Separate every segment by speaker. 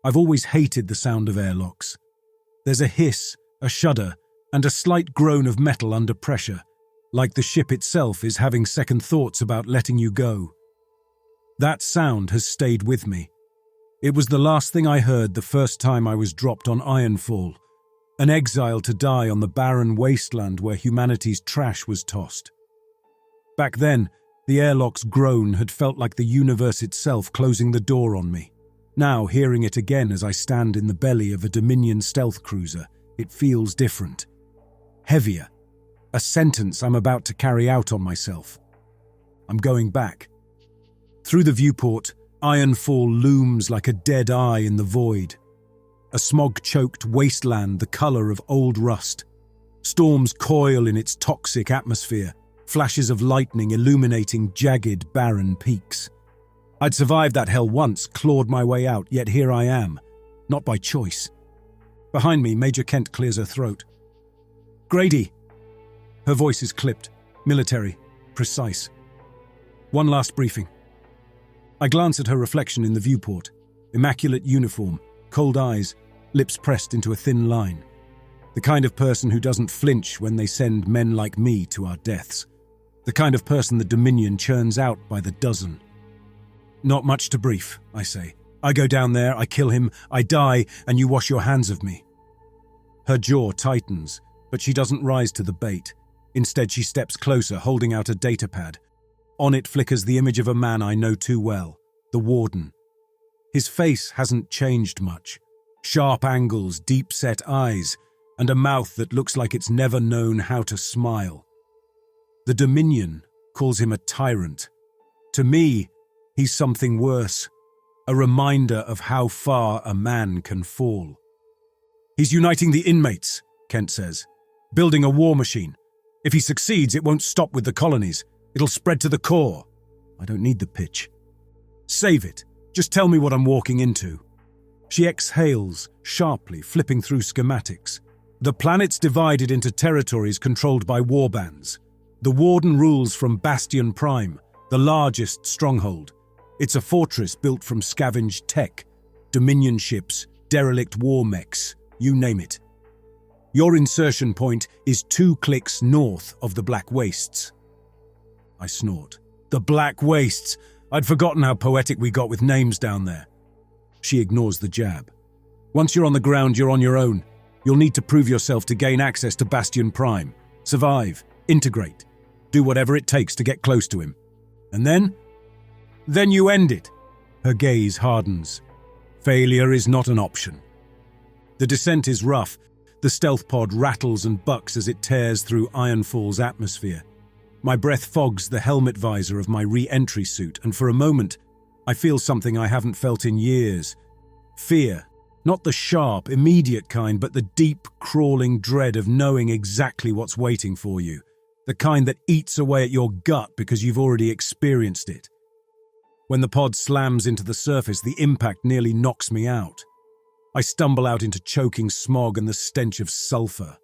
Speaker 1: I've always hated the sound of airlocks. There's a hiss, a shudder, and a slight groan of metal under pressure, like the ship itself is having second thoughts about letting you go. That sound has stayed with me. It was the last thing I heard the first time I was dropped on Ironfall, an exile to die on the barren wasteland where humanity's trash was tossed. Back then, the airlock's groan had felt like the universe itself closing the door on me. Now, hearing it again as I stand in the belly of a Dominion stealth cruiser, it feels different. Heavier. A sentence I'm about to carry out on myself. I'm going back. Through the viewport, Ironfall looms like a dead eye in the void. A smog-choked wasteland the color of old rust. Storms coil in its toxic atmosphere, flashes of lightning illuminating jagged, barren peaks. I'd survived that hell once, clawed my way out, yet here I am. Not by choice. Behind me, Major Kent clears her throat. "Grady!" Her voice is clipped, military, precise. One last briefing. I glance at her reflection in the viewport. Immaculate uniform, cold eyes, lips pressed into a thin line. The kind of person who doesn't flinch when they send men like me to our deaths. The kind of person the Dominion churns out by the dozen. "Not much to brief," I say. "I go down there, I kill him, I die, and you wash your hands of me." Her jaw tightens, but she doesn't rise to the bait. Instead, she steps closer, holding out a datapad. On it flickers the image of a man I know too well, the Warden. His face hasn't changed much. Sharp angles, deep-set eyes, and a mouth that looks like it's never known how to smile. The Dominion calls him a tyrant. To me, he's something worse, a reminder of how far a man can fall. "He's uniting the inmates," Kent says, "building a war machine. If he succeeds, it won't stop with the colonies. It'll spread to the core." I don't need the pitch. "Save it. Just tell me what I'm walking into." She exhales, sharply, flipping through schematics. The planet's divided into territories controlled by warbands. The Warden rules from Bastion Prime, the largest stronghold. It's a fortress built from scavenged tech, Dominion ships, derelict war mechs, you name it. Your insertion point is 2 clicks north of the Black Wastes. I snort. The Black Wastes! I'd forgotten how poetic we got with names down there. She ignores the jab. "Once you're on the ground, you're on your own. You'll need to prove yourself to gain access to Bastion Prime. Survive. Integrate. Do whatever it takes to get close to him. And then? Then you end it." Her gaze hardens. Failure is not an option. The descent is rough. The stealth pod rattles and bucks as it tears through Ironfall's atmosphere. My breath fogs the helmet visor of my re-entry suit, and for a moment, I feel something I haven't felt in years. Fear. Not the sharp, immediate kind, but the deep, crawling dread of knowing exactly what's waiting for you. The kind that eats away at your gut because you've already experienced it. When the pod slams into the surface, the impact nearly knocks me out. I stumble out into choking smog and the stench of sulfur.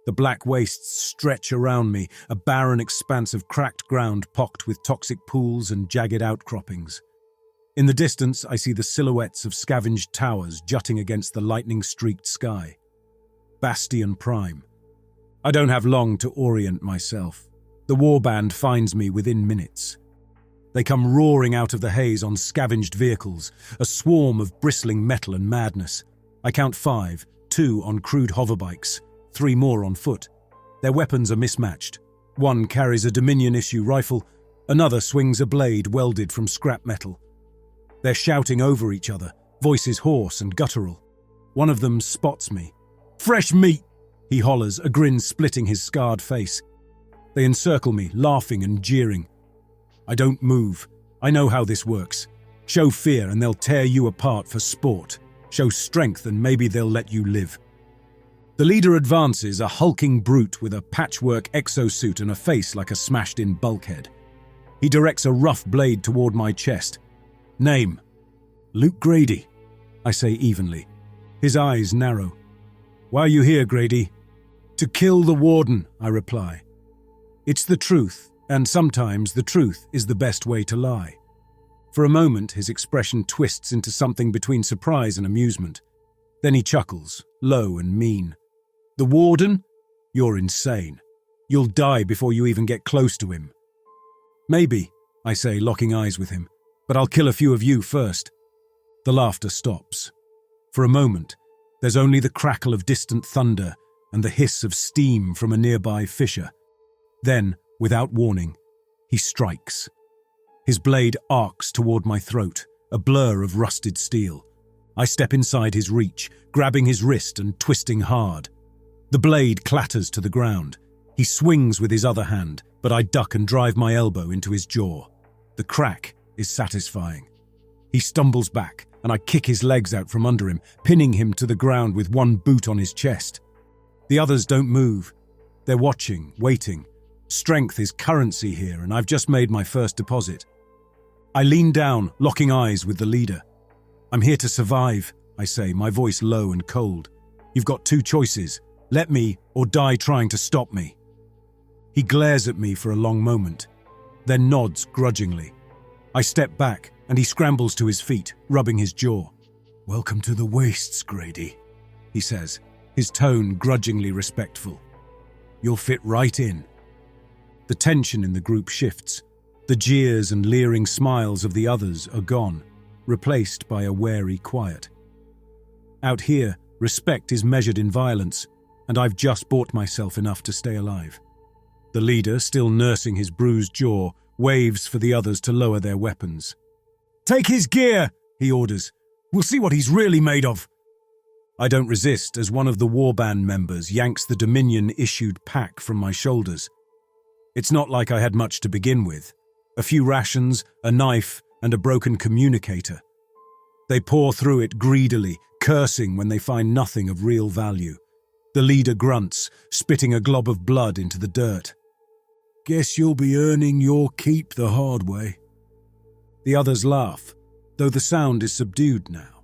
Speaker 1: The Black Wastes stretch around me, a barren expanse of cracked ground pocked with toxic pools and jagged outcroppings. In the distance, I see the silhouettes of scavenged towers jutting against the lightning-streaked sky. Bastion Prime. I don't have long to orient myself. The warband finds me within minutes. They come roaring out of the haze on scavenged vehicles, a swarm of bristling metal and madness. I count 5, 2 on crude hoverbikes, 3 more on foot. Their weapons are mismatched. One carries a Dominion-issue rifle, another swings a blade welded from scrap metal. They're shouting over each other, voices hoarse and guttural. One of them spots me. "Fresh meat!" he hollers, a grin splitting his scarred face. They encircle me, laughing and jeering. I don't move. I know how this works. Show fear and they'll tear you apart for sport. Show strength and maybe they'll let you live. The leader advances, a hulking brute with a patchwork exosuit and a face like a smashed-in bulkhead. He directs a rough blade toward my chest. "Name?" "Luke Grady," I say evenly. His eyes narrow. "Why are you here, Grady?" "To kill the Warden," I reply. It's the truth, and sometimes the truth is the best way to lie. For a moment, his expression twists into something between surprise and amusement. Then he chuckles, low and mean. "The Warden? You're insane. You'll die before you even get close to him." "Maybe," I say, locking eyes with him, "but I'll kill a few of you first." The laughter stops. For a moment, there's only the crackle of distant thunder and the hiss of steam from a nearby fissure. Then, without warning, he strikes. His blade arcs toward my throat, a blur of rusted steel. I step inside his reach, grabbing his wrist and twisting hard. The blade clatters to the ground. He swings with his other hand, but I duck and drive my elbow into his jaw. The crack is satisfying. He stumbles back, and I kick his legs out from under him, pinning him to the ground with one boot on his chest. The others don't move. They're watching, waiting. Strength is currency here, and I've just made my first deposit. I lean down, locking eyes with the leader. "I'm here to survive," I say, my voice low and cold. "You've got two choices. Let me, or die trying to stop me." He glares at me for a long moment, then nods grudgingly. I step back, and he scrambles to his feet, rubbing his jaw. "Welcome to the wastes, Grady," he says, his tone grudgingly respectful. "You'll fit right in." The tension in the group shifts. The jeers and leering smiles of the others are gone, replaced by a wary quiet. Out here, respect is measured in violence, and I've just bought myself enough to stay alive. The leader, still nursing his bruised jaw, waves for the others to lower their weapons. "Take his gear," he orders. "We'll see what he's really made of." I don't resist as one of the warband members yanks the Dominion-issued pack from my shoulders. It's not like I had much to begin with. A few rations, a knife, and a broken communicator. They pour through it greedily, cursing when they find nothing of real value. The leader grunts, spitting a glob of blood into the dirt. "Guess you'll be earning your keep the hard way." The others laugh, though the sound is subdued now.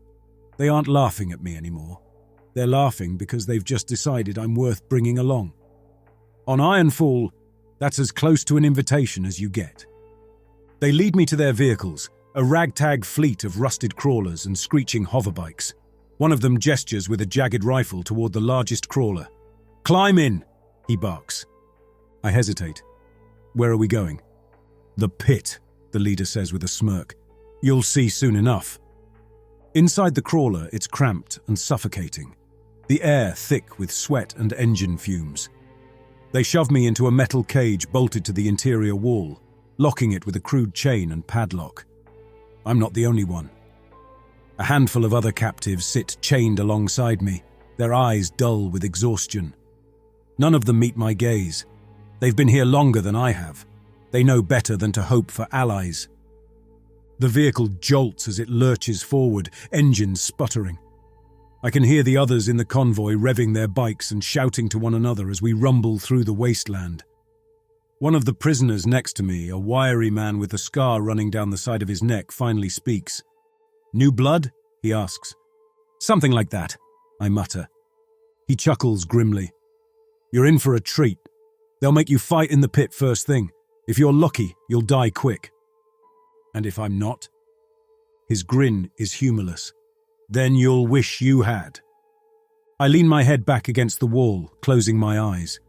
Speaker 1: They aren't laughing at me anymore. They're laughing because they've just decided I'm worth bringing along. On Ironfall, that's as close to an invitation as you get. They lead me to their vehicles, a ragtag fleet of rusted crawlers and screeching hoverbikes. One of them gestures with a jagged rifle toward the largest crawler. "Climb in," he barks. I hesitate. "Where are we going?" "The pit," the leader says with a smirk. "You'll see soon enough." Inside the crawler, it's cramped and suffocating, the air thick with sweat and engine fumes. They shove me into a metal cage bolted to the interior wall, locking it with a crude chain and padlock. I'm not the only one. A handful of other captives sit chained alongside me, their eyes dull with exhaustion. None of them meet my gaze. They've been here longer than I have. They know better than to hope for allies. The vehicle jolts as it lurches forward, engines sputtering. I can hear the others in the convoy revving their bikes and shouting to one another as we rumble through the wasteland. One of the prisoners next to me, a wiry man with a scar running down the side of his neck, finally speaks. "New blood?" he asks. "Something like that," I mutter. He chuckles grimly. "You're in for a treat. They'll make you fight in the pit first thing. If you're lucky, you'll die quick." "And if I'm not?" His grin is humorless. "Then you'll wish you had." I lean my head back against the wall, closing my eyes.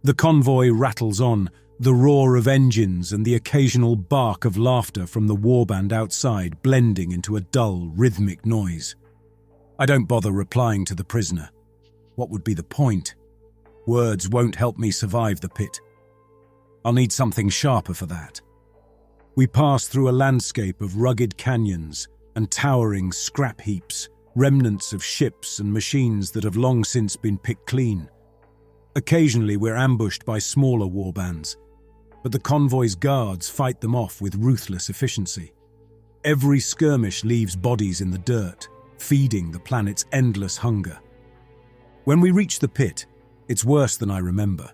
Speaker 1: The convoy rattles on, the roar of engines and the occasional bark of laughter from the warband outside blending into a dull, rhythmic noise. I don't bother replying to the prisoner. What would be the point? Words won't help me survive the pit. I'll need something sharper for that. We pass through a landscape of rugged canyons and towering scrap heaps, remnants of ships and machines that have long since been picked clean. Occasionally we're ambushed by smaller warbands, but the convoy's guards fight them off with ruthless efficiency. Every skirmish leaves bodies in the dirt, feeding the planet's endless hunger. When we reach the pit, it's worse than I remember.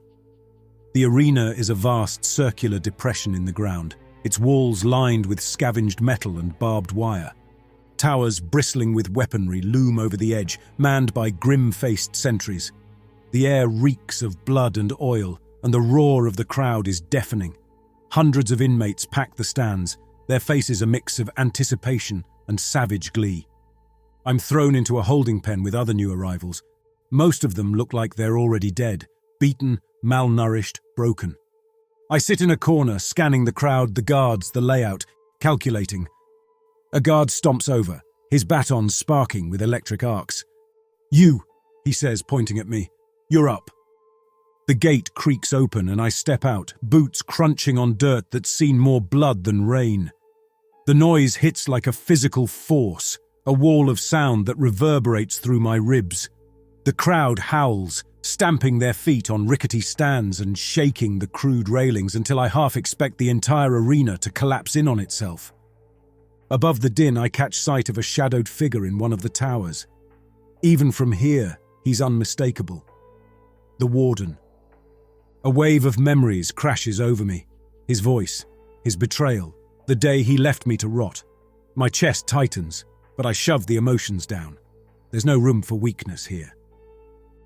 Speaker 1: The arena is a vast circular depression in the ground, its walls lined with scavenged metal and barbed wire. Towers bristling with weaponry loom over the edge, manned by grim-faced sentries. The air reeks of blood and oil, and the roar of the crowd is deafening. Hundreds of inmates pack the stands, their faces a mix of anticipation and savage glee. I'm thrown into a holding pen with other new arrivals. Most of them look like they're already dead, beaten, malnourished, broken. I sit in a corner, scanning the crowd, the guards, the layout, calculating. A guard stomps over, his baton sparking with electric arcs. "You," he says, pointing at me. "You're up." The gate creaks open and I step out, boots crunching on dirt that's seen more blood than rain. The noise hits like a physical force, a wall of sound that reverberates through my ribs. The crowd howls, stamping their feet on rickety stands and shaking the crude railings until I half expect the entire arena to collapse in on itself. Above the din, I catch sight of a shadowed figure in one of the towers. Even from here, he's unmistakable. The Warden. A wave of memories crashes over me. His voice, his betrayal, the day he left me to rot. My chest tightens, but I shove the emotions down. There's no room for weakness here.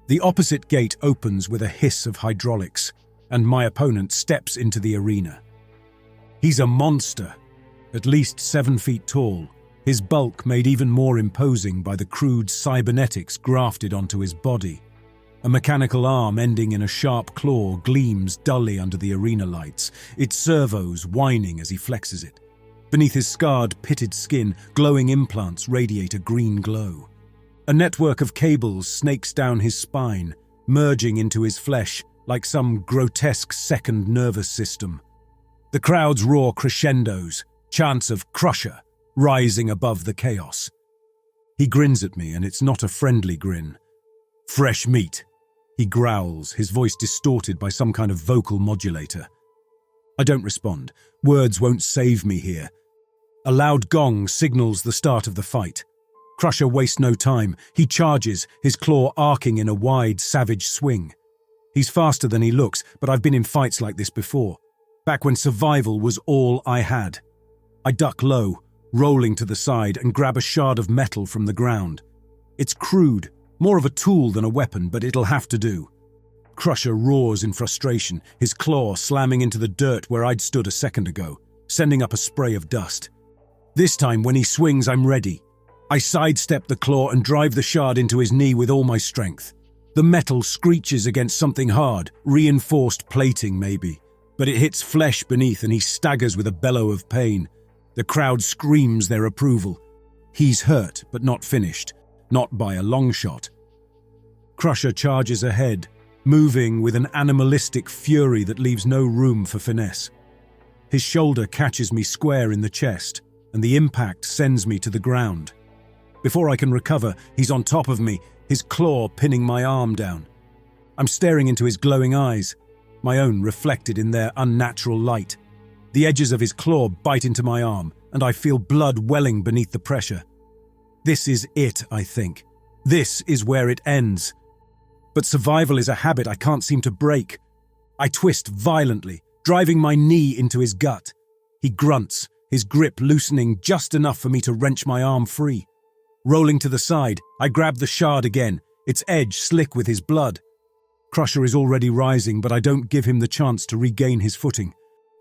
Speaker 1: The opposite gate opens with a hiss of hydraulics, and my opponent steps into the arena. He's a monster, at least 7 feet tall, his bulk made even more imposing by the crude cybernetics grafted onto his body. A mechanical arm ending in a sharp claw gleams dully under the arena lights, its servos whining as he flexes it. Beneath his scarred, pitted skin, glowing implants radiate a green glow. A network of cables snakes down his spine, merging into his flesh like some grotesque second nervous system. The crowd's roar crescendos, chants of "Crusher" rising above the chaos. He grins at me, and it's not a friendly grin. "Fresh meat," he growls, his voice distorted by some kind of vocal modulator. I don't respond. Words won't save me here. A loud gong signals the start of the fight. Crusher wastes no time. He charges, his claw arcing in a wide, savage swing. He's faster than he looks, but I've been in fights like this before, back when survival was all I had. I duck low, rolling to the side, and grab a shard of metal from the ground. It's crude, more of a tool than a weapon, but it'll have to do. Crusher roars in frustration, his claw slamming into the dirt where I'd stood a second ago, sending up a spray of dust. This time, when he swings, I'm ready. I sidestep the claw and drive the shard into his knee with all my strength. The metal screeches against something hard, reinforced plating maybe, but it hits flesh beneath and he staggers with a bellow of pain. The crowd screams their approval. He's hurt, but not finished, not by a long shot. Crusher charges ahead, moving with an animalistic fury that leaves no room for finesse. His shoulder catches me square in the chest, and the impact sends me to the ground. Before I can recover, he's on top of me, his claw pinning my arm down. I'm staring into his glowing eyes, my own reflected in their unnatural light. The edges of his claw bite into my arm, and I feel blood welling beneath the pressure. This is it, I think. This is where it ends. But survival is a habit I can't seem to break. I twist violently, driving my knee into his gut. He grunts, his grip loosening just enough for me to wrench my arm free. Rolling to the side, I grab the shard again, its edge slick with his blood. Crusher is already rising, but I don't give him the chance to regain his footing.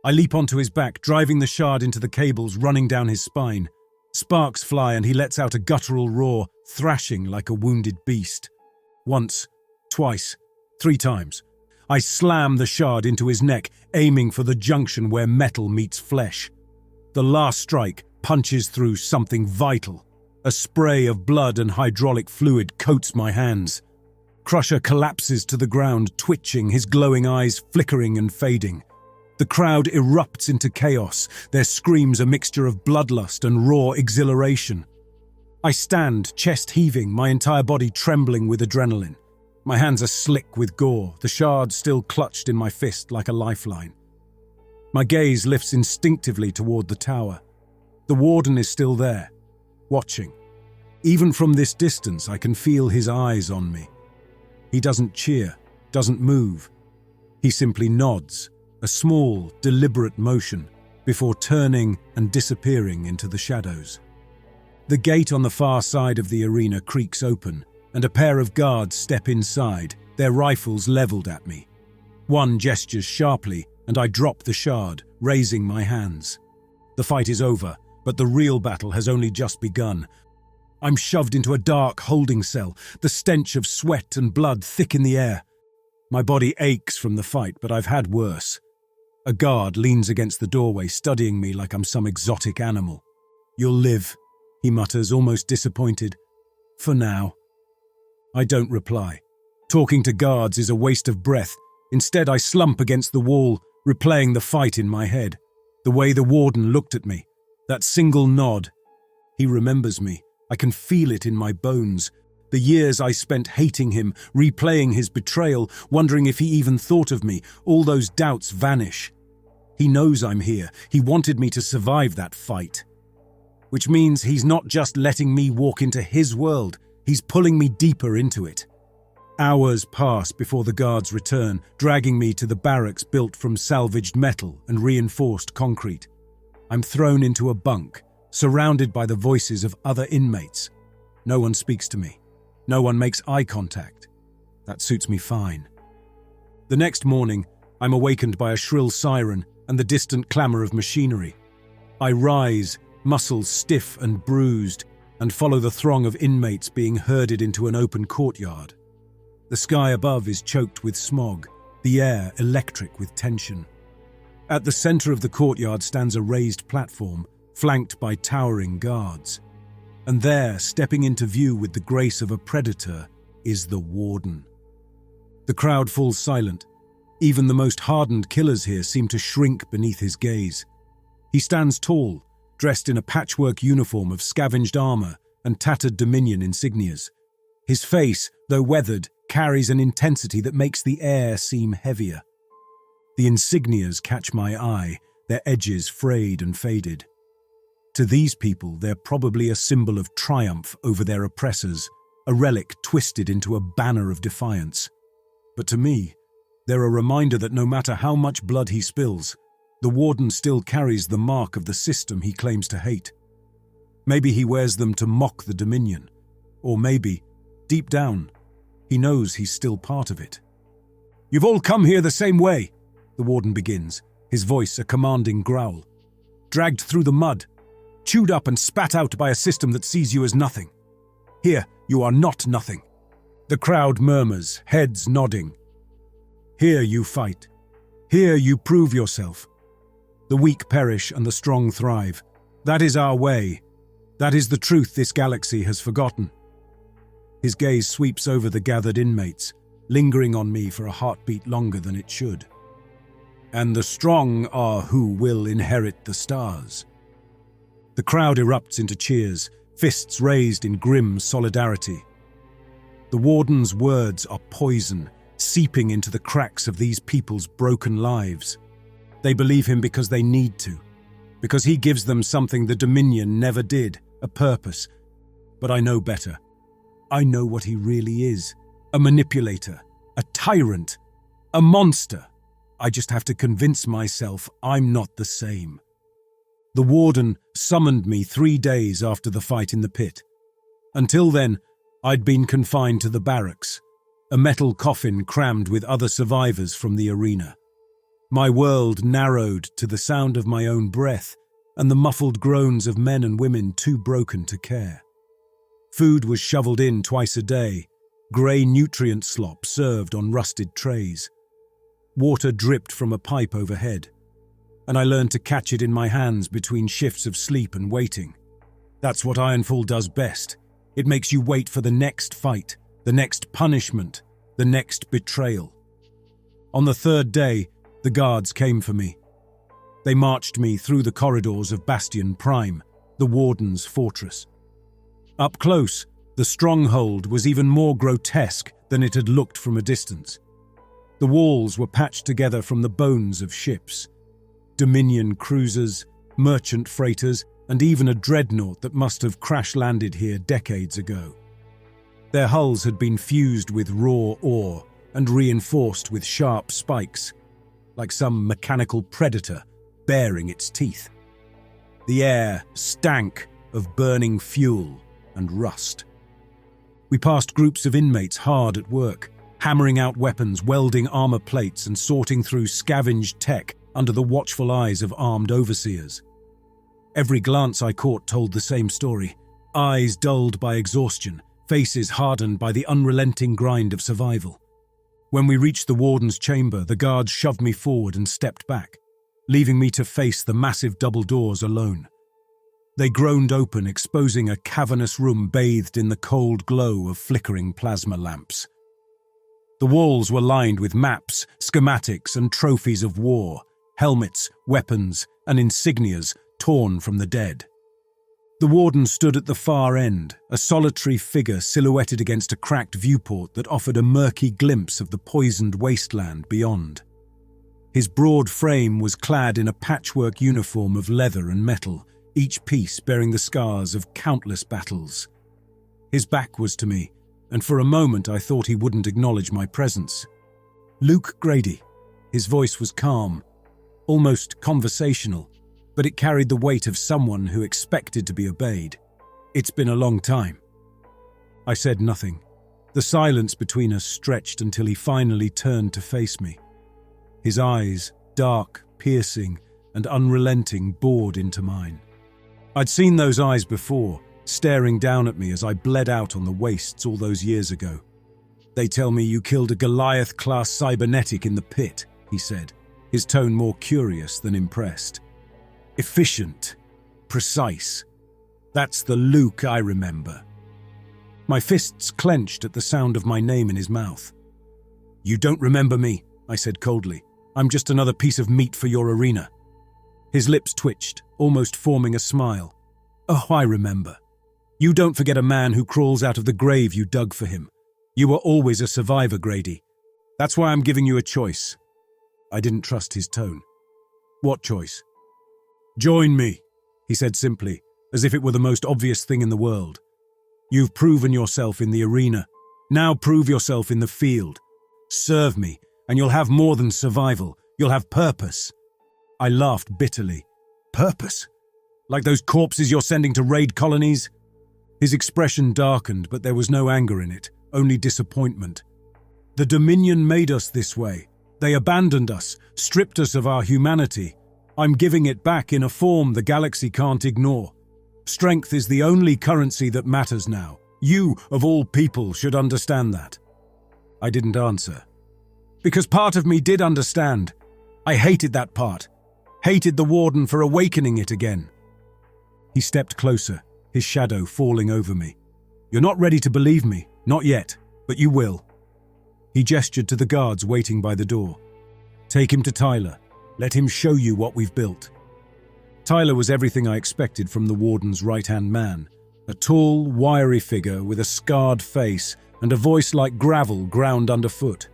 Speaker 1: I leap onto his back, driving the shard into the cables running down his spine. Sparks fly and he lets out a guttural roar, thrashing like a wounded beast. Once, twice, 3 times. I slam the shard into his neck, aiming for the junction where metal meets flesh. The last strike punches through something vital. A spray of blood and hydraulic fluid coats my hands. Crusher collapses to the ground, twitching, his glowing eyes flickering and fading. The crowd erupts into chaos, their screams a mixture of bloodlust and raw exhilaration. I stand, chest heaving, my entire body trembling with adrenaline. My hands are slick with gore, the shard still clutched in my fist like a lifeline. My gaze lifts instinctively toward the tower. The Warden is still there, watching. Even from this distance, I can feel his eyes on me. He doesn't cheer, doesn't move. He simply nods, a small, deliberate motion, before turning and disappearing into the shadows. The gate on the far side of the arena creaks open, and a pair of guards step inside, their rifles leveled at me. One gestures sharply, and I drop the shard, raising my hands. The fight is over, but the real battle has only just begun. I'm shoved into a dark holding cell, the stench of sweat and blood thick in the air. My body aches from the fight, but I've had worse. A guard leans against the doorway, studying me like I'm some exotic animal. "You'll live," he mutters, almost disappointed. "For now." I don't reply. Talking to guards is a waste of breath. Instead, I slump against the wall, replaying the fight in my head. The way the warden looked at me. That single nod. He remembers me. I can feel it in my bones. The years I spent hating him, replaying his betrayal, wondering if he even thought of me, all those doubts vanish. He knows I'm here. He wanted me to survive that fight. Which means he's not just letting me walk into his world, he's pulling me deeper into it. Hours pass before the guards return, dragging me to the barracks built from salvaged metal and reinforced concrete. I'm thrown into a bunk, surrounded by the voices of other inmates. No one speaks to me. No one makes eye contact. That suits me fine. The next morning, I'm awakened by a shrill siren and the distant clamour of machinery. I rise, muscles stiff and bruised, and follow the throng of inmates being herded into an open courtyard. The sky above is choked with smog, the air electric with tension. At the centre of the courtyard stands a raised platform, flanked by towering guards. And there, stepping into view with the grace of a predator, is the Warden. The crowd falls silent. Even the most hardened killers here seem to shrink beneath his gaze. He stands tall, dressed in a patchwork uniform of scavenged armour and tattered Dominion insignias. His face, though weathered, carries an intensity that makes the air seem heavier. The insignias catch my eye, their edges frayed and faded. To these people, they're probably a symbol of triumph over their oppressors, a relic twisted into a banner of defiance. But to me, they're a reminder that no matter how much blood he spills, the Warden still carries the mark of the system he claims to hate. Maybe he wears them to mock the Dominion, or maybe, deep down, he knows he's still part of it. "You've all come here the same way," the Warden begins, his voice a commanding growl. "Dragged through the mud, chewed up and spat out by a system that sees you as nothing. Here, you are not nothing." The crowd murmurs, heads nodding. "Here you fight. Here you prove yourself. The weak perish and the strong thrive. That is our way. That is the truth this galaxy has forgotten." His gaze sweeps over the gathered inmates, lingering on me for a heartbeat longer than it should. "And the strong are who will inherit the stars." The crowd erupts into cheers, fists raised in grim solidarity. The Warden's words are poison, seeping into the cracks of these people's broken lives. They believe him because they need to, because he gives them something the Dominion never did, a purpose. But I know better. I know what he really is, a manipulator, a tyrant, a monster. I just have to convince myself I'm not the same. The Warden summoned me 3 days after the fight in the pit. Until then, I'd been confined to the barracks, a metal coffin crammed with other survivors from the arena. My world narrowed to the sound of my own breath and the muffled groans of men and women too broken to care. Food was shoveled in twice a day, grey nutrient slop served on rusted trays. Water dripped from a pipe overhead, and I learned to catch it in my hands between shifts of sleep and waiting. That's what Ironfall does best. It makes you wait for the next fight, the next punishment, the next betrayal. On the 3rd day, the guards came for me. They marched me through the corridors of Bastion Prime, the Warden's fortress. Up close, the stronghold was even more grotesque than it had looked from a distance. The walls were patched together from the bones of ships. Dominion cruisers, merchant freighters, and even a dreadnought that must have crash-landed here decades ago. Their hulls had been fused with raw ore and reinforced with sharp spikes, like some mechanical predator baring its teeth. The air stank of burning fuel and rust. We passed groups of inmates hard at work, hammering out weapons, welding armor plates, and sorting through scavenged tech under the watchful eyes of armed overseers. Every glance I caught told the same story. Eyes dulled by exhaustion, faces hardened by the unrelenting grind of survival. When we reached the warden's chamber, the guards shoved me forward and stepped back, leaving me to face the massive double doors alone. They groaned open, exposing a cavernous room bathed in the cold glow of flickering plasma lamps. The walls were lined with maps, schematics, and trophies of war, helmets, weapons, and insignias torn from the dead. The warden stood at the far end, a solitary figure silhouetted against a cracked viewport that offered a murky glimpse of the poisoned wasteland beyond. His broad frame was clad in a patchwork uniform of leather and metal, each piece bearing the scars of countless battles. His back was to me, and for a moment I thought he wouldn't acknowledge my presence. Luke Grady. His voice was calm, almost conversational, but it carried the weight of someone who expected to be obeyed. It's been a long time. I said nothing. The silence between us stretched until he finally turned to face me. His eyes, dark, piercing, and unrelenting, bored into mine. I'd seen those eyes before, staring down at me as I bled out on the wastes all those years ago. "They tell me you killed a Goliath-class cybernetic in the pit," he said, his tone more curious than impressed. "Efficient. Precise. That's the Luke I remember." My fists clenched at the sound of my name in his mouth. "You don't remember me," I said coldly. "I'm just another piece of meat for your arena." His lips twitched, almost forming a smile. "Oh, I remember. You don't forget a man who crawls out of the grave you dug for him. You were always a survivor, Grady. That's why I'm giving you a choice." I didn't trust his tone. "What choice?" "Join me," he said simply, as if it were the most obvious thing in the world. "You've proven yourself in the arena. Now prove yourself in the field. Serve me, and you'll have more than survival. You'll have purpose." I laughed bitterly. "Purpose? Like those corpses you're sending to raid colonies?" His expression darkened, but there was no anger in it, only disappointment. "The Dominion made us this way. They abandoned us, stripped us of our humanity. I'm giving it back in a form the galaxy can't ignore. Strength is the only currency that matters now. You, of all people, should understand that." I didn't answer. Because part of me did understand. I hated that part. Hated the Warden for awakening it again. He stepped closer, his shadow falling over me. "You're not ready to believe me, not yet, but you will." He gestured to the guards waiting by the door. "Take him to Tyler. Let him show you what we've built." Tyler was everything I expected from the Warden's right-hand man. A tall, wiry figure with a scarred face and a voice like gravel ground underfoot.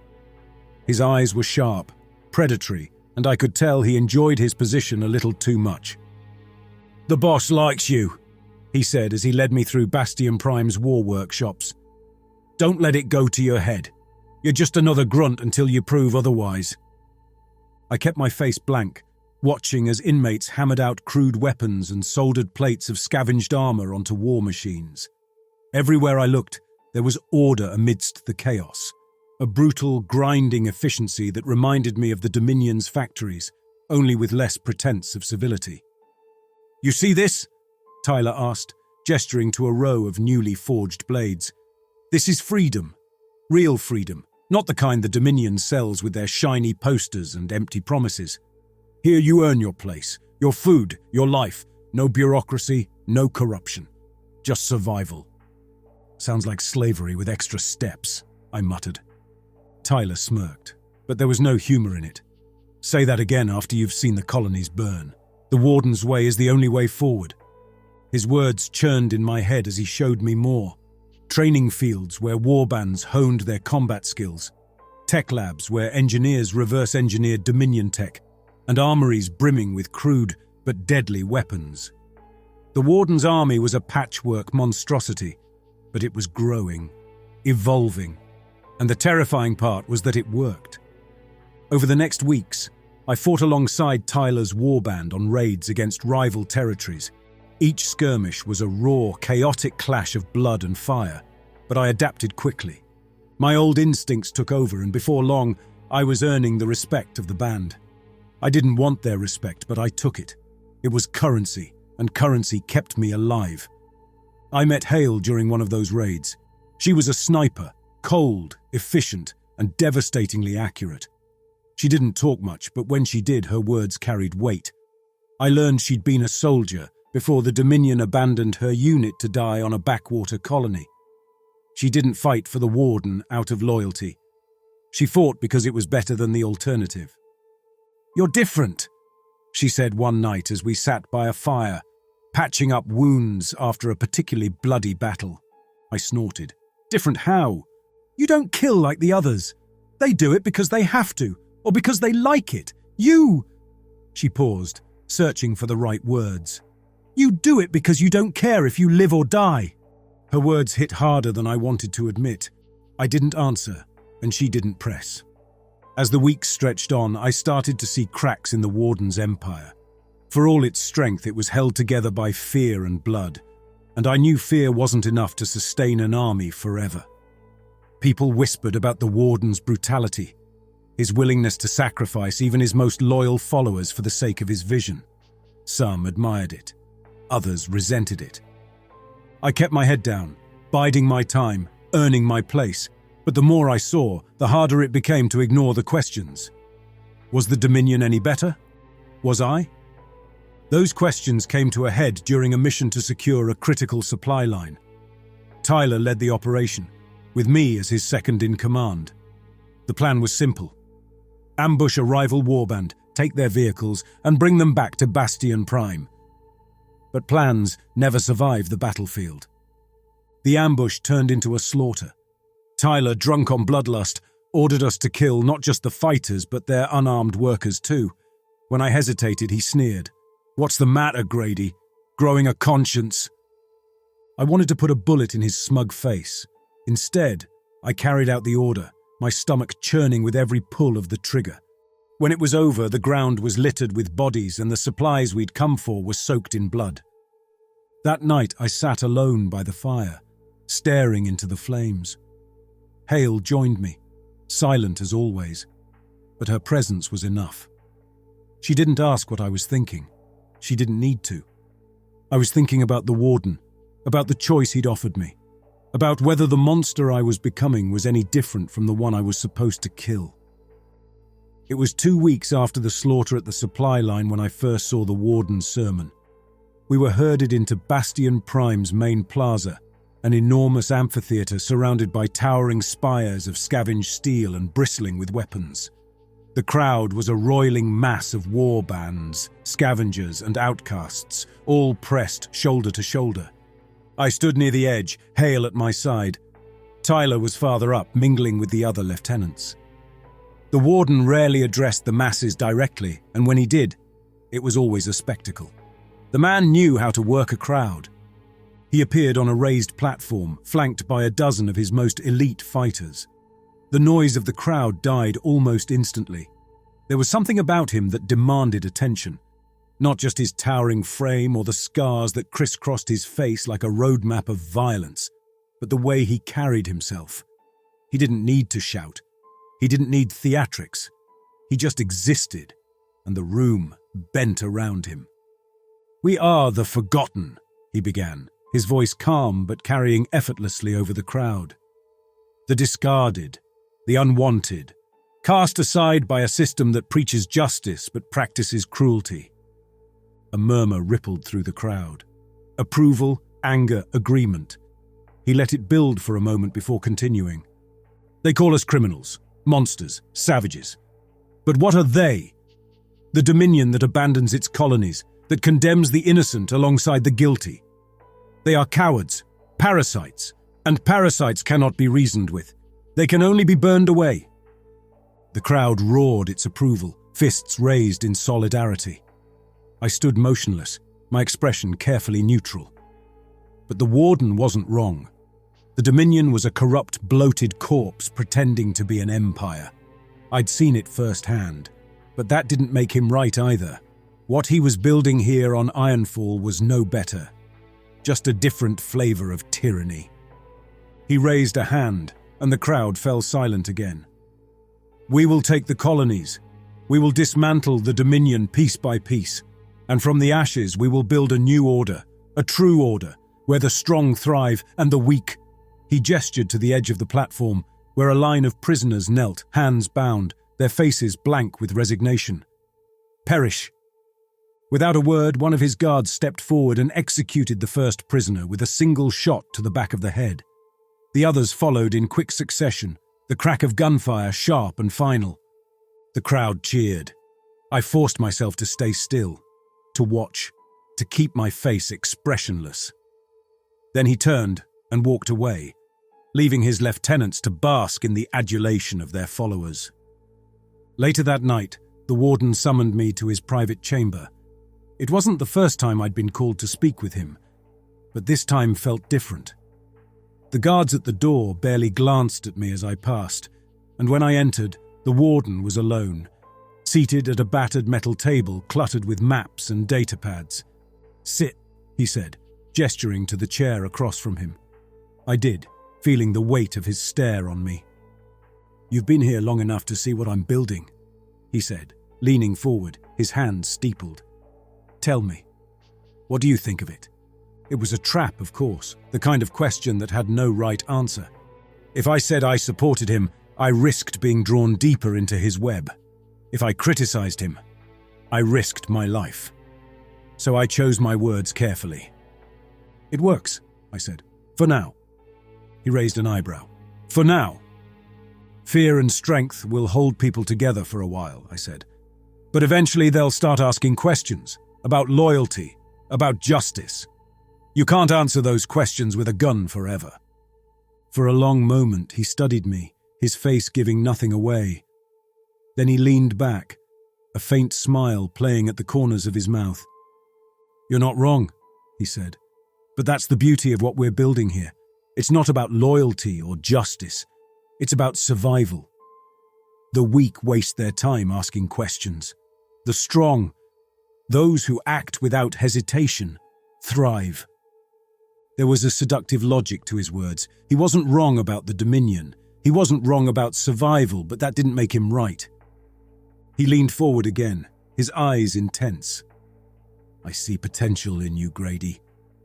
Speaker 1: His eyes were sharp, predatory, and I could tell he enjoyed his position a little too much. "The boss likes you," he said as he led me through Bastion Prime's war workshops. "Don't let it go to your head. You're just another grunt until you prove otherwise." I kept my face blank, watching as inmates hammered out crude weapons and soldered plates of scavenged armor onto war machines. Everywhere I looked, there was order amidst the chaos. A brutal, grinding efficiency that reminded me of the Dominion's factories, only with less pretense of civility. "You see this?" Tyler asked, gesturing to a row of newly forged blades. "This is freedom. Real freedom, not the kind the Dominion sells with their shiny posters and empty promises. Here you earn your place, your food, your life. No bureaucracy, no corruption. Just survival." "Sounds like slavery with extra steps," I muttered. Tyler smirked, but there was no humor in it. "Say that again after you've seen the colonies burn. The Warden's way is the only way forward." His words churned in my head as he showed me more. Training fields where warbands honed their combat skills, tech labs where engineers reverse-engineered Dominion tech, and armories brimming with crude but deadly weapons. The Warden's army was a patchwork monstrosity, but it was growing, evolving, and the terrifying part was that it worked. Over the next weeks, I fought alongside Tyler's warband on raids against rival territories. Each skirmish was a raw, chaotic clash of blood and fire, but I adapted quickly. My old instincts took over, and before long, I was earning the respect of the band. I didn't want their respect, but I took it. It was currency, and currency kept me alive. I met Hale during one of those raids. She was a sniper, cold, efficient, and devastatingly accurate. She didn't talk much, but when she did, her words carried weight. I learned she'd been a soldier before the Dominion abandoned her unit to die on a backwater colony. She didn't fight for the Warden out of loyalty. She fought because it was better than the alternative. "You're different," she said one night as we sat by a fire, patching up wounds after a particularly bloody battle. I snorted. "Different how? You don't kill like the others. They do it because they have to, or because they like it. You—" She paused, searching for the right words. "You do it because you don't care if you live or die." Her words hit harder than I wanted to admit. I didn't answer, and she didn't press. As the weeks stretched on, I started to see cracks in the Warden's empire. For all its strength, it was held together by fear and blood, and I knew fear wasn't enough to sustain an army forever. People whispered about the Warden's brutality, his willingness to sacrifice even his most loyal followers for the sake of his vision. Some admired it, others resented it. I kept my head down, biding my time, earning my place, but the more I saw, the harder it became to ignore the questions. Was the Dominion any better? Was I? Those questions came to a head during a mission to secure a critical supply line. Tyler led the operation, with me as his second-in-command. The plan was simple. Ambush a rival warband, take their vehicles, and bring them back to Bastion Prime. But plans never survive the battlefield. The ambush turned into a slaughter. Tyler, drunk on bloodlust, ordered us to kill not just the fighters but their unarmed workers too. When I hesitated, he sneered. "What's the matter, Grady? Growing a conscience?" I wanted to put a bullet in his smug face. Instead, I carried out the order, my stomach churning with every pull of the trigger. When it was over, the ground was littered with bodies and the supplies we'd come for were soaked in blood. That night, I sat alone by the fire, staring into the flames. Hale joined me, silent as always, but her presence was enough. She didn't ask what I was thinking. She didn't need to. I was thinking about the Warden, about the choice he'd offered me, about whether the monster I was becoming was any different from the one I was supposed to kill. It was 2 weeks after the slaughter at the supply line when I first saw the Warden's sermon. We were herded into Bastion Prime's main plaza, an enormous amphitheatre surrounded by towering spires of scavenged steel and bristling with weapons. The crowd was a roiling mass of war bands, scavengers and outcasts, all pressed shoulder to shoulder. I stood near the edge, Hale at my side. Tyler was farther up, mingling with the other lieutenants. The Warden rarely addressed the masses directly, and when he did, it was always a spectacle. The man knew how to work a crowd. He appeared on a raised platform, flanked by a dozen of his most elite fighters. The noise of the crowd died almost instantly. There was something about him that demanded attention. Not just his towering frame or the scars that crisscrossed his face like a roadmap of violence, but the way he carried himself. He didn't need to shout. He didn't need theatrics. He just existed, and the room bent around him. "We are the forgotten," he began, his voice calm but carrying effortlessly over the crowd. "The discarded, the unwanted, cast aside by a system that preaches justice but practices cruelty." A murmur rippled through the crowd. Approval, anger, agreement. He let it build for a moment before continuing. "They call us criminals, monsters, savages. But what are they? The Dominion that abandons its colonies, that condemns the innocent alongside the guilty. They are cowards, parasites, and parasites cannot be reasoned with. They can only be burned away." The crowd roared its approval, fists raised in solidarity. I stood motionless, my expression carefully neutral. But the Warden wasn't wrong. The Dominion was a corrupt, bloated corpse pretending to be an empire. I'd seen it firsthand, but that didn't make him right either. What he was building here on Ironfall was no better, just a different flavor of tyranny. He raised a hand, and the crowd fell silent again. "We will take the colonies. We will dismantle the Dominion piece by piece. And from the ashes we will build a new order, a true order, where the strong thrive and the weak." He gestured to the edge of the platform, where a line of prisoners knelt, hands bound, their faces blank with resignation. "Perish." Without a word, one of his guards stepped forward and executed the first prisoner with a single shot to the back of the head. The others followed in quick succession, the crack of gunfire sharp and final. The crowd cheered. I forced myself to stay still, to watch, to keep my face expressionless. Then he turned and walked away, leaving his lieutenants to bask in the adulation of their followers. Later that night, the warden summoned me to his private chamber. It wasn't the first time I'd been called to speak with him, but this time felt different. The guards at the door barely glanced at me as I passed, and when I entered, the warden was alone, seated at a battered metal table cluttered with maps and data pads. "Sit," he said, gesturing to the chair across from him. I did, feeling the weight of his stare on me. "You've been here long enough to see what I'm building," he said, leaning forward, his hands steepled. "Tell me, what do you think of it?" It was a trap, of course, the kind of question that had no right answer. If I said I supported him, I risked being drawn deeper into his web. If I criticized him, I risked my life. So I chose my words carefully. "It works," I said. "For now." He raised an eyebrow. "For now." "Fear and strength will hold people together for a while," I said. "But eventually they'll start asking questions about loyalty, about justice. You can't answer those questions with a gun forever." For a long moment he studied me, his face giving nothing away. Then he leaned back, a faint smile playing at the corners of his mouth. "You're not wrong," he said. "But that's the beauty of what we're building here. It's not about loyalty or justice. It's about survival. The weak waste their time asking questions. The strong, those who act without hesitation, thrive." There was a seductive logic to his words. He wasn't wrong about the Dominion. He wasn't wrong about survival, but that didn't make him right. He leaned forward again, his eyes intense. "I see potential in you, Grady.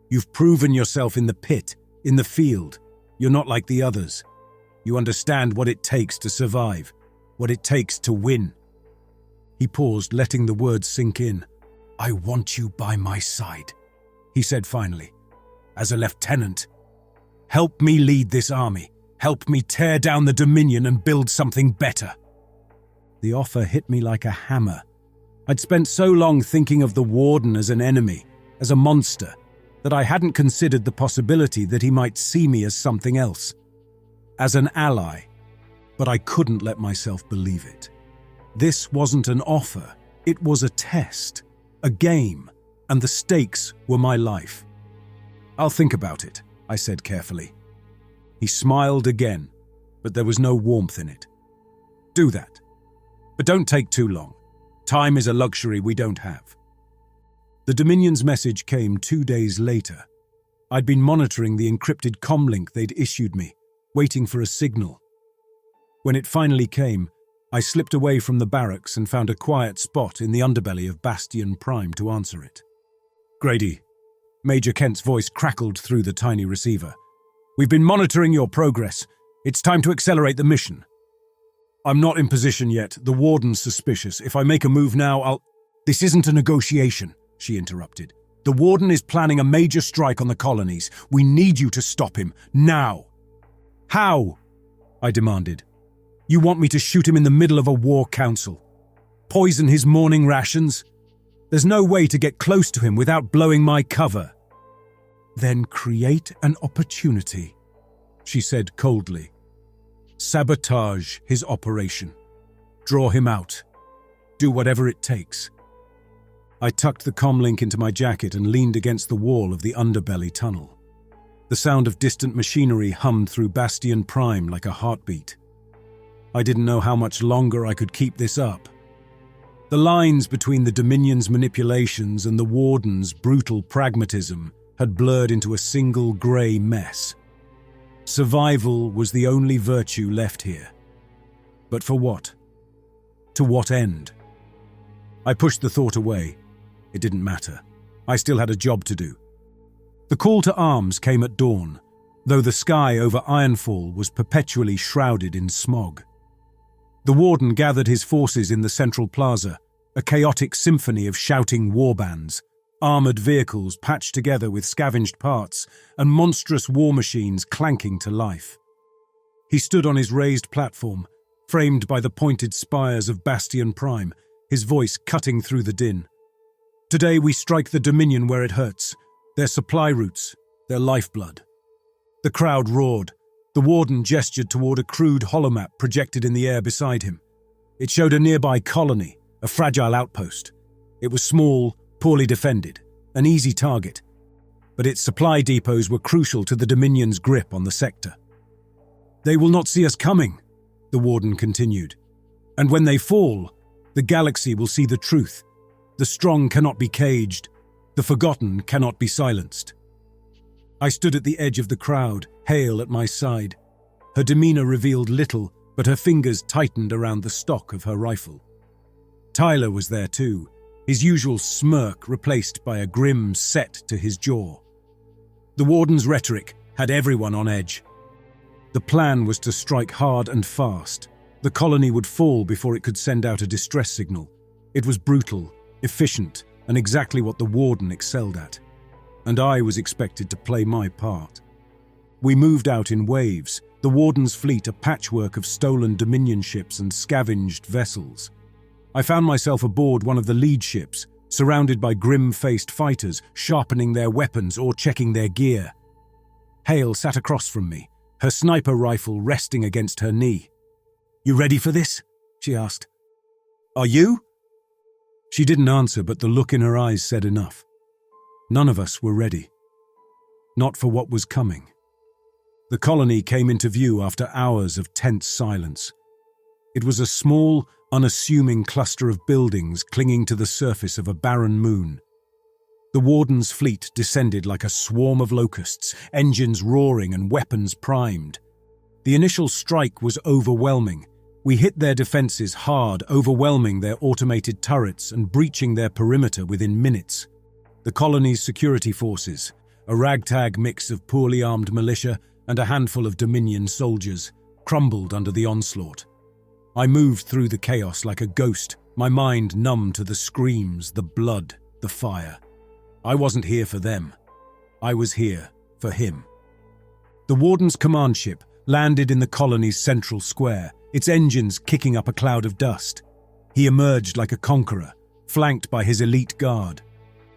Speaker 1: You've proven yourself in the pit, in the field. You're not like the others. You understand what it takes to survive, what it takes to win." He paused, letting the words sink in. "I want you by my side," he said finally. "As a lieutenant. Help me lead this army. Help me tear down the Dominion and build something better." The offer hit me like a hammer. I'd spent so long thinking of the Warden as an enemy, as a monster, that I hadn't considered the possibility that he might see me as something else, as an ally. But I couldn't let myself believe it. This wasn't an offer, it was a test, a game, and the stakes were my life. "I'll think about it," I said carefully. He smiled again, but there was no warmth in it. "Do that. But don't take too long. Time is a luxury we don't have." The Dominion's message came 2 days later. I'd been monitoring the encrypted comlink they'd issued me, waiting for a signal. When it finally came, I slipped away from the barracks and found a quiet spot in the underbelly of Bastion Prime to answer it. "Grady," Major Kent's voice crackled through the tiny receiver. "We've been monitoring your progress. It's time to accelerate the mission." "I'm not in position yet. The Warden's suspicious. If I make a move now, I'll—" "This isn't a negotiation," she interrupted. "The Warden is planning a major strike on the colonies. We need you to stop him, now." "How?" I demanded. "You want me to shoot him in the middle of a war council? Poison his morning rations? There's no way to get close to him without blowing my cover." "Then create an opportunity," she said coldly. "Sabotage his operation. Draw him out. Do whatever it takes." I tucked the comlink into my jacket and leaned against the wall of the underbelly tunnel. The sound of distant machinery hummed through Bastion Prime like a heartbeat. I didn't know how much longer I could keep this up. The lines between the Dominion's manipulations and the Warden's brutal pragmatism had blurred into a single grey mess. Survival was the only virtue left here. But for what? To what end? I pushed the thought away. It didn't matter. I still had a job to do. The call to arms came at dawn, though the sky over Ironfall was perpetually shrouded in smog. The Warden gathered his forces in the central plaza, a chaotic symphony of shouting warbands, armoured vehicles patched together with scavenged parts, and monstrous war machines clanking to life. He stood on his raised platform, framed by the pointed spires of Bastion Prime, his voice cutting through the din. Today we strike the Dominion where it hurts, their supply routes, their lifeblood. The crowd roared. The Warden gestured toward a crude holomap projected in the air beside him. It showed a nearby colony, a fragile outpost. It was small, poorly defended, an easy target. But its supply depots were crucial to the Dominion's grip on the sector. They will not see us coming, the Warden continued. And when they fall, the galaxy will see the truth. The strong cannot be caged. The forgotten cannot be silenced. I stood at the edge of the crowd, Hale at my side. Her demeanor revealed little, but her fingers tightened around the stock of her rifle. Tyler was there too, his usual smirk replaced by a grim set to his jaw. The Warden's rhetoric had everyone on edge. The plan was to strike hard and fast. The colony would fall before it could send out a distress signal. It was brutal, efficient, and exactly what the Warden excelled at. And I was expected to play my part. We moved out in waves, the Warden's fleet a patchwork of stolen Dominion ships and scavenged vessels. I found myself aboard one of the lead ships, surrounded by grim-faced fighters, sharpening their weapons or checking their gear. Hale sat across from me, her sniper rifle resting against her knee. "You ready for this?" she asked. "Are you?" She didn't answer, but the look in her eyes said enough. None of us were ready. Not for what was coming. The colony came into view after hours of tense silence. It was a small, unassuming cluster of buildings clinging to the surface of a barren moon. The Warden's fleet descended like a swarm of locusts, engines roaring and weapons primed. The initial strike was overwhelming. We hit their defenses hard, overwhelming their automated turrets and breaching their perimeter within minutes. The colony's security forces, a ragtag mix of poorly armed militia and a handful of Dominion soldiers, crumbled under the onslaught. I moved through the chaos like a ghost, my mind numb to the screams, the blood, the fire. I wasn't here for them. I was here for him. The Warden's command ship landed in the colony's central square, its engines kicking up a cloud of dust. He emerged like a conqueror, flanked by his elite guard.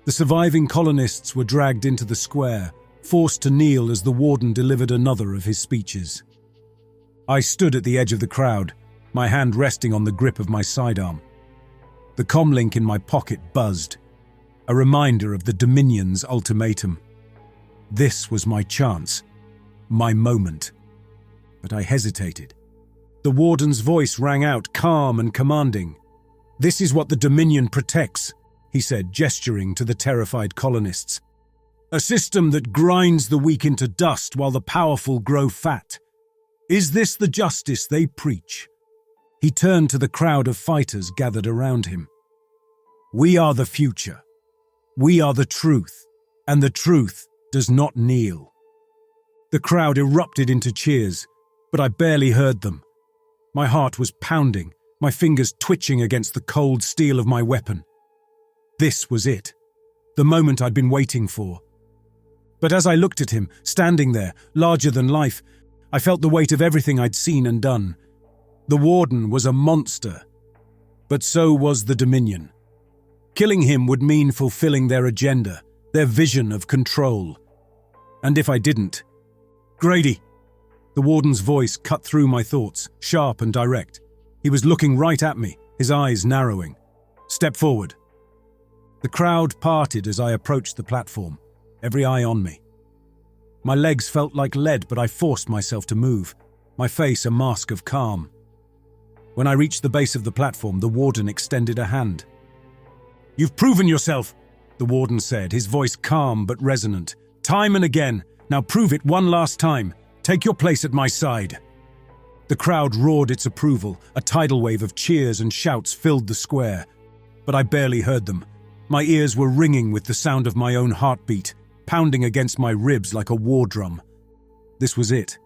Speaker 1: The surviving colonists were dragged into the square, forced to kneel as the Warden delivered another of his speeches. I stood at the edge of the crowd, my hand resting on the grip of my sidearm. The comlink in my pocket buzzed, a reminder of the Dominion's ultimatum. This was my chance, my moment. But I hesitated. The Warden's voice rang out, calm and commanding. "This is what the Dominion protects," he said, gesturing to the terrified colonists. "A system that grinds the weak into dust while the powerful grow fat. Is this the justice they preach?" He turned to the crowd of fighters gathered around him. "We are the future. We are the truth, and the truth does not kneel." The crowd erupted into cheers, but I barely heard them. My heart was pounding, my fingers twitching against the cold steel of my weapon. This was it, the moment I'd been waiting for. But as I looked at him, standing there, larger than life, I felt the weight of everything I'd seen and done. The Warden was a monster, but so was the Dominion. Killing him would mean fulfilling their agenda, their vision of control. And if I didn't... "Grady!" The Warden's voice cut through my thoughts, sharp and direct. He was looking right at me, his eyes narrowing. "Step forward." The crowd parted as I approached the platform, every eye on me. My legs felt like lead, but I forced myself to move, my face a mask of calm. When I reached the base of the platform, the Warden extended a hand. "You've proven yourself," the Warden said, his voice calm but resonant. "Time and again. Now prove it one last time. Take your place at my side." The crowd roared its approval. A tidal wave of cheers and shouts filled the square, but I barely heard them. My ears were ringing with the sound of my own heartbeat, pounding against my ribs like a war drum. This was it.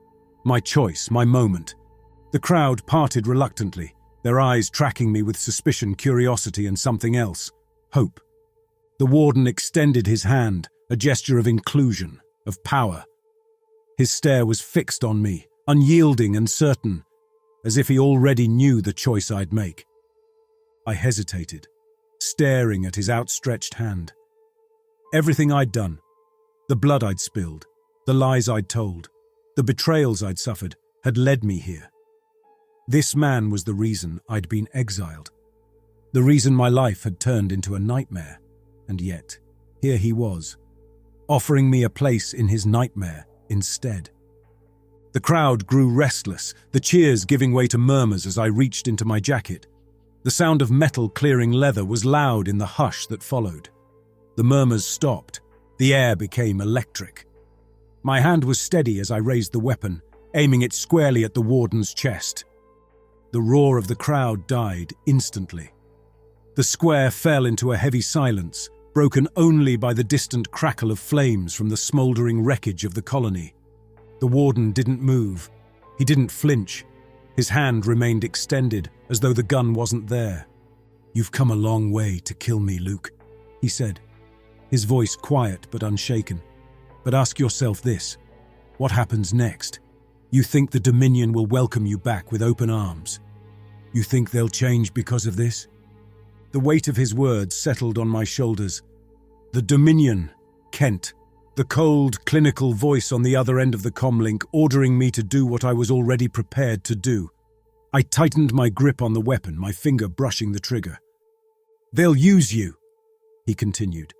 Speaker 1: My choice, my moment. The crowd parted reluctantly, their eyes tracking me with suspicion, curiosity, and something else. Hope. The warden extended his hand, a gesture of inclusion, of power. His stare was fixed on me, unyielding and certain, as if he already knew the choice I'd make. I hesitated, staring at his outstretched hand. Everything I'd done, the blood I'd spilled, the lies I'd told, the betrayals I'd suffered, had led me here. This man was the reason I'd been exiled, the reason my life had turned into a nightmare, and yet, here he was, offering me a place in his nightmare instead. The crowd grew restless, the cheers giving way to murmurs as I reached into my jacket. The sound of metal clearing leather was loud in the hush that followed. The murmurs stopped. The air became electric. My hand was steady as I raised the weapon, aiming it squarely at the warden's chest. The roar of the crowd died instantly. The square fell into a heavy silence, broken only by the distant crackle of flames from the smouldering wreckage of the colony. The warden didn't move. He didn't flinch. His hand remained extended, as though the gun wasn't there. "You've come a long way to kill me, Luke," he said, his voice quiet but unshaken. "But ask yourself this. What happens next? You think the Dominion will welcome you back with open arms? You think they'll change because of this?" The weight of his words settled on my shoulders. The Dominion, Kent, the cold, clinical voice on the other end of the comlink ordering me to do what I was already prepared to do. I tightened my grip on the weapon, my finger brushing the trigger. "They'll use you," he continued.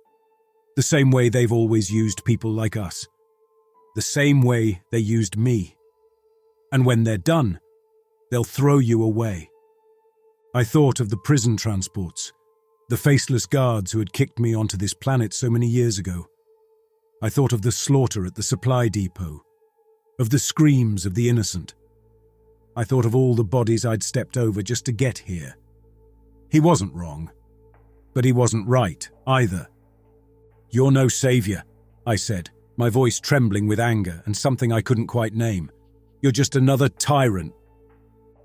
Speaker 1: "The same way they've always used people like us. The same way they used me. And when they're done, they'll throw you away." I thought of the prison transports, the faceless guards who had kicked me onto this planet so many years ago. I thought of the slaughter at the supply depot, of the screams of the innocent. I thought of all the bodies I'd stepped over just to get here. He wasn't wrong, but he wasn't right either. "You're no savior," I said, my voice trembling with anger and something I couldn't quite name. "You're just another tyrant."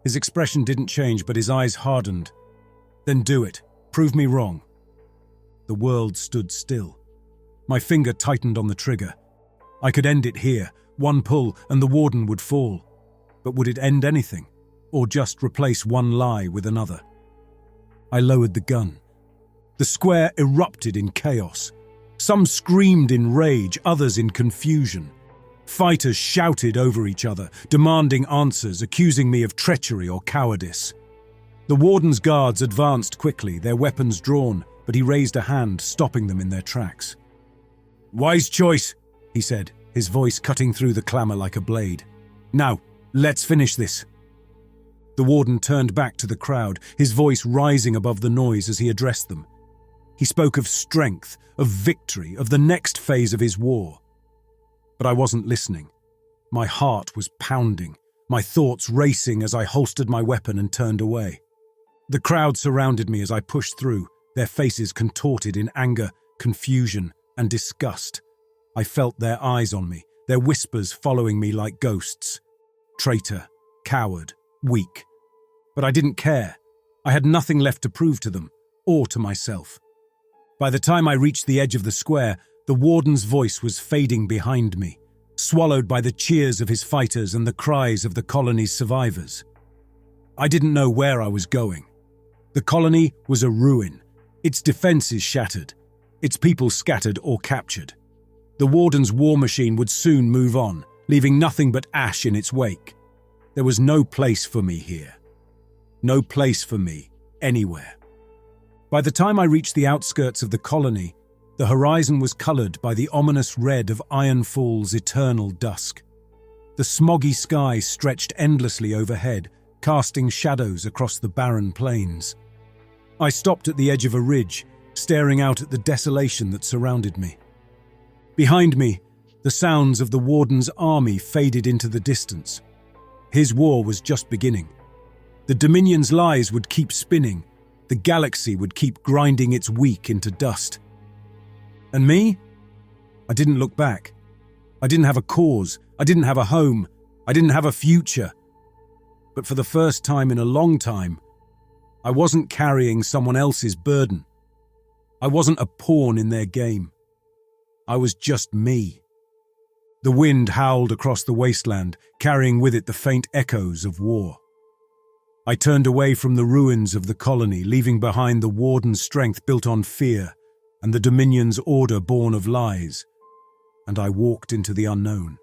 Speaker 1: His expression didn't change, but his eyes hardened. "Then do it. Prove me wrong." The world stood still. My finger tightened on the trigger. I could end it here, one pull, and the warden would fall. But would it end anything, or just replace one lie with another? I lowered the gun. The square erupted in chaos. Some screamed in rage, others in confusion. Fighters shouted over each other, demanding answers, accusing me of treachery or cowardice. The warden's guards advanced quickly, their weapons drawn, but he raised a hand, stopping them in their tracks. "Wise choice," he said, his voice cutting through the clamor like a blade. "Now, let's finish this." The warden turned back to the crowd, his voice rising above the noise as he addressed them. He spoke of strength, of victory, of the next phase of his war. But I wasn't listening. My heart was pounding, my thoughts racing as I holstered my weapon and turned away. The crowd surrounded me as I pushed through, their faces contorted in anger, confusion, and disgust. I felt their eyes on me, their whispers following me like ghosts. Traitor, coward, weak. But I didn't care. I had nothing left to prove to them, or to myself. By the time I reached the edge of the square, the warden's voice was fading behind me, swallowed by the cheers of his fighters and the cries of the colony's survivors. I didn't know where I was going. The colony was a ruin, its defenses shattered, its people scattered or captured. The warden's war machine would soon move on, leaving nothing but ash in its wake. There was no place for me here. No place for me anywhere. By the time I reached the outskirts of the colony, the horizon was colored by the ominous red of Ironfall's eternal dusk. The smoggy sky stretched endlessly overhead, casting shadows across the barren plains. I stopped at the edge of a ridge, staring out at the desolation that surrounded me. Behind me, the sounds of the warden's army faded into the distance. His war was just beginning. The Dominion's lies would keep spinning, The galaxy would keep grinding its weak into dust. And me? I didn't look back. I didn't have a cause. I didn't have a home. I didn't have a future. But for the first time in a long time, I wasn't carrying someone else's burden. I wasn't a pawn in their game. I was just me. The wind howled across the wasteland, carrying with it the faint echoes of war. I turned away from the ruins of the colony, leaving behind the Warden's strength built on fear and the Dominion's order born of lies, and I walked into the unknown.